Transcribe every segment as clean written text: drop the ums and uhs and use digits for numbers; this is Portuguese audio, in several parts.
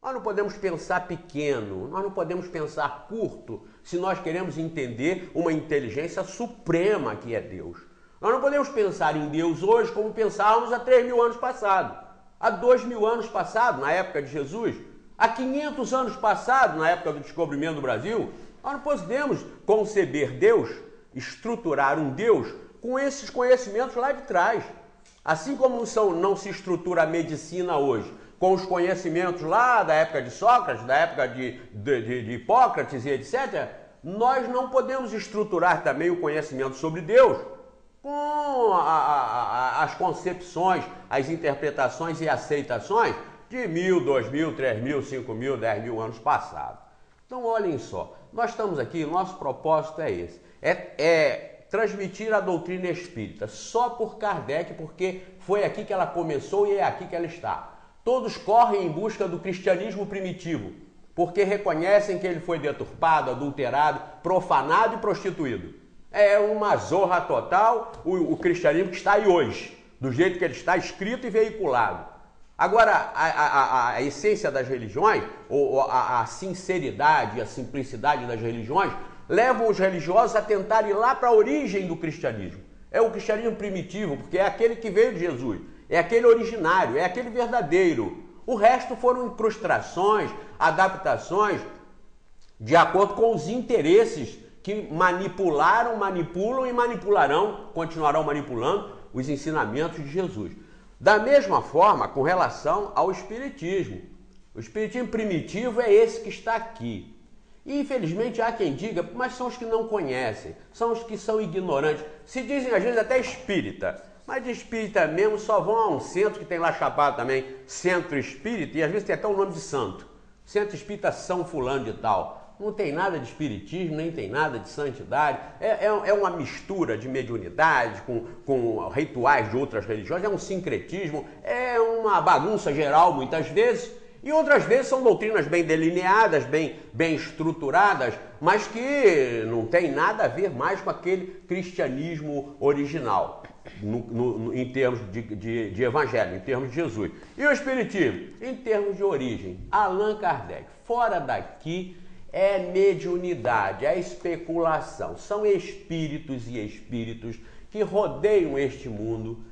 Nós não podemos pensar pequeno, nós não podemos pensar curto se nós queremos entender uma inteligência suprema que é Deus. Nós não podemos pensar em Deus hoje como pensávamos há 3.000 anos passados, há 2.000 anos passados, na época de Jesus, há 500 anos passados, na época do descobrimento do Brasil. Nós não podemos conceber Deus, estruturar um Deus com esses conhecimentos lá de trás. Assim como não se estrutura a medicina hoje, com os conhecimentos lá da época de Sócrates, da época de Hipócrates e etc., nós não podemos estruturar também o conhecimento sobre Deus com as concepções, as interpretações e aceitações de 1.000, 2.000, 3.000, 5.000, 10.000 anos passados. Então olhem só, nós estamos aqui, nosso propósito é esse, é transmitir a doutrina espírita só por Kardec, porque foi aqui que ela começou e é aqui que ela está. Todos correm em busca do cristianismo primitivo, porque reconhecem que ele foi deturpado, adulterado, profanado e prostituído. É uma zorra total o cristianismo que está aí hoje, do jeito que ele está escrito e veiculado. Agora, a essência das religiões, ou a sinceridade e a simplicidade das religiões, levam os religiosos a tentar ir lá para a origem do cristianismo. É o cristianismo primitivo, porque é aquele que veio de Jesus. É aquele originário, é aquele verdadeiro. O resto foram incrustações, adaptações, de acordo com os interesses que manipulam e manipularão, continuarão manipulando os ensinamentos de Jesus. Da mesma forma, com relação ao Espiritismo. O Espiritismo primitivo é esse que está aqui. E infelizmente há quem diga, mas são os que não conhecem, são os que são ignorantes. Se dizem às vezes até espírita. Mas de espírita mesmo só vão a um centro que tem lá chapado também, Centro Espírita, e às vezes tem até o nome de santo. Centro Espírita São Fulano de Tal. Não tem nada de espiritismo, nem tem nada de santidade. É uma mistura de mediunidade com rituais de outras religiões, é um sincretismo, é uma bagunça geral muitas vezes. E outras vezes são doutrinas bem delineadas, bem estruturadas, mas que não tem nada a ver mais com aquele cristianismo original, em termos de evangelho, em termos de Jesus. E o Espiritismo? Em termos de origem, Allan Kardec. Fora daqui é mediunidade, é especulação. São espíritos e espíritos que rodeiam este mundo,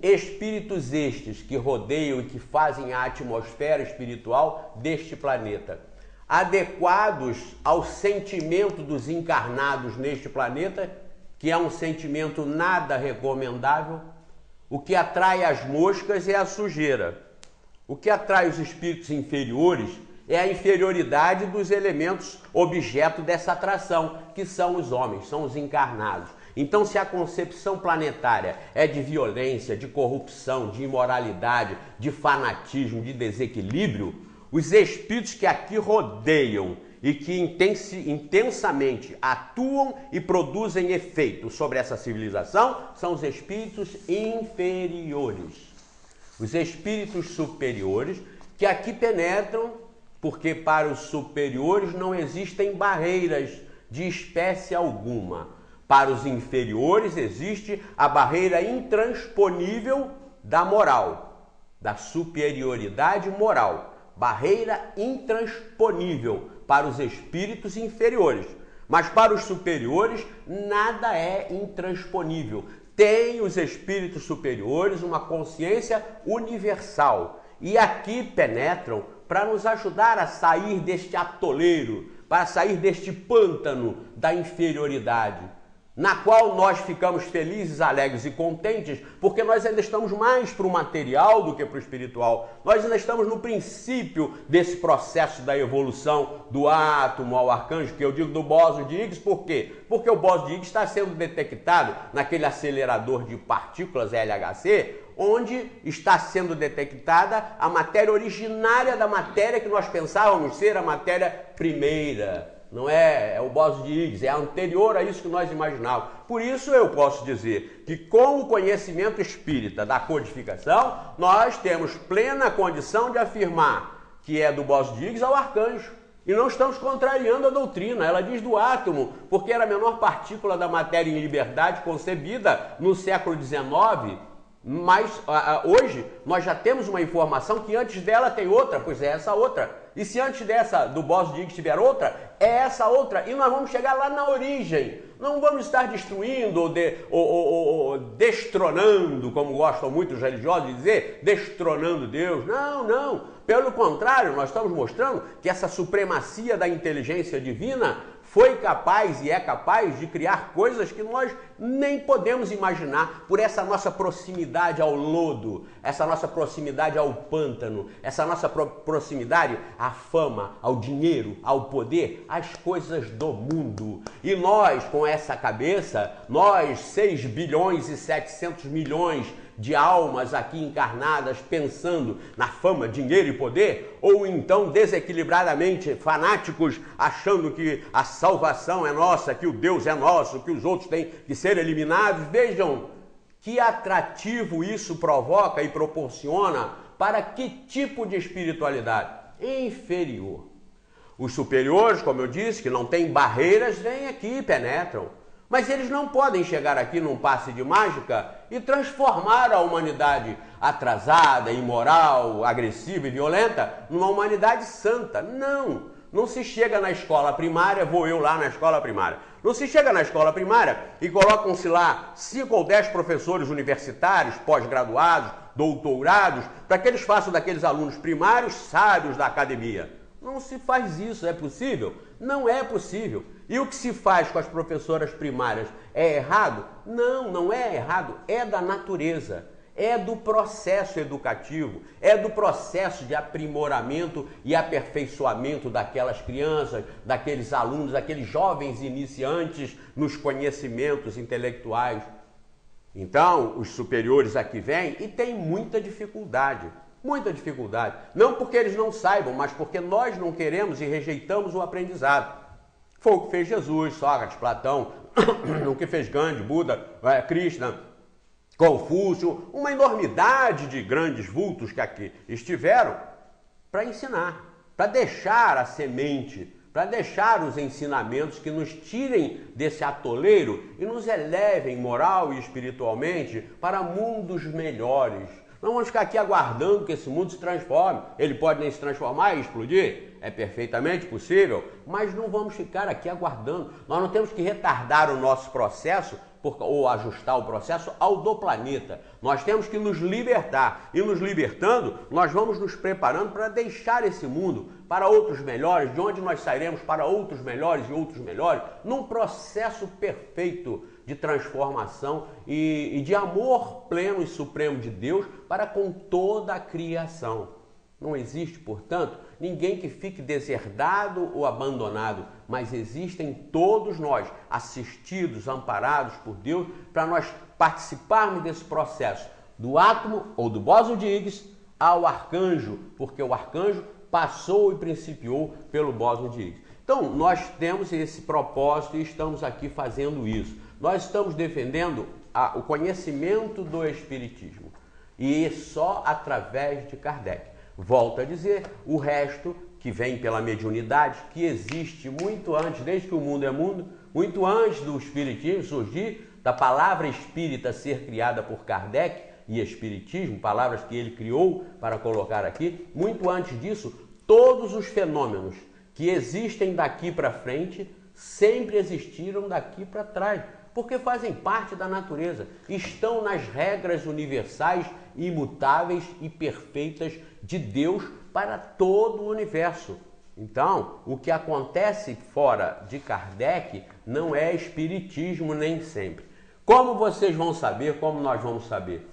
espíritos estes que rodeiam e que fazem a atmosfera espiritual deste planeta, adequados ao sentimento dos encarnados neste planeta, que é um sentimento nada recomendável. O que atrai as moscas é a sujeira. O que atrai os espíritos inferiores é a inferioridade dos elementos objeto dessa atração, que são os homens, são os encarnados. Então, se a concepção planetária é de violência, de corrupção, de imoralidade, de fanatismo, de desequilíbrio, os espíritos que aqui rodeiam e que intensamente atuam e produzem efeito sobre essa civilização são os espíritos inferiores. Os espíritos superiores que aqui penetram, porque para os superiores não existem barreiras de espécie alguma. Para os inferiores existe a barreira intransponível da moral, da superioridade moral. Barreira intransponível para os espíritos inferiores. Mas para os superiores nada é intransponível. Tem os espíritos superiores uma consciência universal. E aqui penetram para nos ajudar a sair deste atoleiro, para sair deste pântano da inferioridade, na qual nós ficamos felizes, alegres e contentes, porque nós ainda estamos mais para o material do que para o espiritual. Nós ainda estamos no princípio desse processo da evolução do átomo ao arcanjo, que eu digo do bóson de Higgs. Por quê? Porque o bóson de Higgs está sendo detectado naquele acelerador de partículas LHC, onde está sendo detectada a matéria originária da matéria que nós pensávamos ser a matéria primeira. Não é o bóson de Higgs, é anterior a isso que nós imaginávamos. Por isso eu posso dizer que com o conhecimento espírita da codificação, nós temos plena condição de afirmar que é do bóson de Higgs ao arcanjo. E não estamos contrariando a doutrina. Ela diz do átomo, porque era a menor partícula da matéria em liberdade concebida no século XIX, Mas hoje nós já temos uma informação que antes dela tem outra, pois é essa outra. E se antes dessa do Bose-Diggs tiver outra, é essa outra. E nós vamos chegar lá na origem. Não vamos estar destruindo ou destronando, como gostam muitos religiosos de dizer, destronando Deus. Não, não. Pelo contrário, nós estamos mostrando que essa supremacia da inteligência divina foi capaz e é capaz de criar coisas que nós nem podemos imaginar por essa nossa proximidade ao lodo, essa nossa proximidade ao pântano, essa nossa proximidade à fama, ao dinheiro, ao poder, às coisas do mundo. E nós, com essa cabeça, nós 6 bilhões e 700 milhões de almas aqui encarnadas pensando na fama, dinheiro e poder, ou então desequilibradamente fanáticos achando que a salvação é nossa, que o Deus é nosso, que os outros têm que ser eliminados. Vejam que atrativo isso provoca e proporciona para que tipo de espiritualidade? Inferior. Os superiores, como eu disse, que não têm barreiras, vêm aqui e penetram. Mas eles não podem chegar aqui num passe de mágica e transformar a humanidade atrasada, imoral, agressiva e violenta numa humanidade santa. Não! Não se chega na escola primária, vou eu lá na escola primária. Não se chega na escola primária e colocam-se lá 5 ou 10 professores universitários, pós-graduados, doutorados, para que eles façam daqueles alunos primários sábios da academia. Não se faz isso, é possível? Não é possível. E o que se faz com as professoras primárias é errado? Não, não é errado, é da natureza, é do processo educativo, é do processo de aprimoramento e aperfeiçoamento daquelas crianças, daqueles alunos, daqueles jovens iniciantes nos conhecimentos intelectuais. Então, os superiores aqui vêm e têm muita dificuldade. Muita dificuldade. Não porque eles não saibam, mas porque nós não queremos e rejeitamos o aprendizado. Foi o que fez Jesus, Sócrates, Platão, o que fez Gandhi, Buda, Krishna, Confúcio, uma enormidade de grandes vultos que aqui estiveram para ensinar, para deixar a semente, para deixar os ensinamentos que nos tirem desse atoleiro e nos elevem moral e espiritualmente para mundos melhores. Não vamos ficar aqui aguardando que esse mundo se transforme. Ele pode nem se transformar e explodir, é perfeitamente possível, mas não vamos ficar aqui aguardando. Nós não temos que retardar o nosso processo ou ajustar o processo ao do planeta. Nós temos que nos libertar. E nos libertando, nós vamos nos preparando para deixar esse mundo para outros melhores, de onde nós sairemos para outros melhores e outros melhores, num processo perfeito de transformação e de amor pleno e supremo de Deus para com toda a criação. Não existe, portanto, ninguém que fique deserdado ou abandonado, mas existem todos nós, assistidos, amparados por Deus, para nós participarmos desse processo, do átomo ou do Bose-Diggs ao arcanjo, porque o arcanjo passou e principiou pelo Bose-Diggs. Então, nós temos esse propósito e estamos aqui fazendo isso. Nós estamos defendendo o conhecimento do Espiritismo e só através de Kardec. Volto a dizer, o resto que vem pela mediunidade, que existe muito antes, desde que o mundo é mundo, muito antes do Espiritismo surgir, da palavra espírita ser criada por Kardec e Espiritismo, palavras que ele criou para colocar aqui, muito antes disso, todos os fenômenos que existem daqui para frente sempre existiram daqui para trás, porque fazem parte da natureza, estão nas regras universais, imutáveis e perfeitas de Deus para todo o universo. Então, o que acontece fora de Kardec não é espiritismo nem sempre. Como vocês vão saber, como nós vamos saber?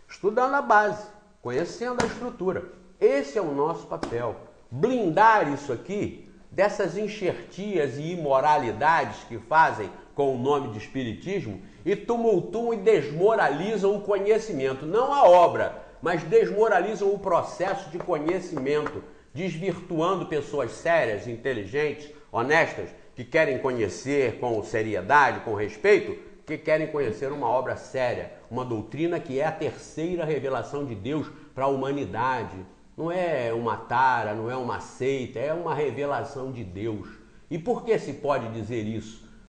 Estudando a base, conhecendo a estrutura. Esse é o nosso papel. Blindar isso aqui dessas enxertias e imoralidades que fazem com o nome de espiritismo e tumultuam e desmoralizam o conhecimento, não a obra, mas desmoralizam o processo de conhecimento, desvirtuando pessoas sérias, inteligentes, honestas, que querem conhecer com seriedade, com respeito, que querem conhecer uma obra séria, uma doutrina que é a terceira revelação de Deus para a humanidade. Não é uma tara, não é uma seita, é uma revelação de Deus. E por que se pode dizer isso?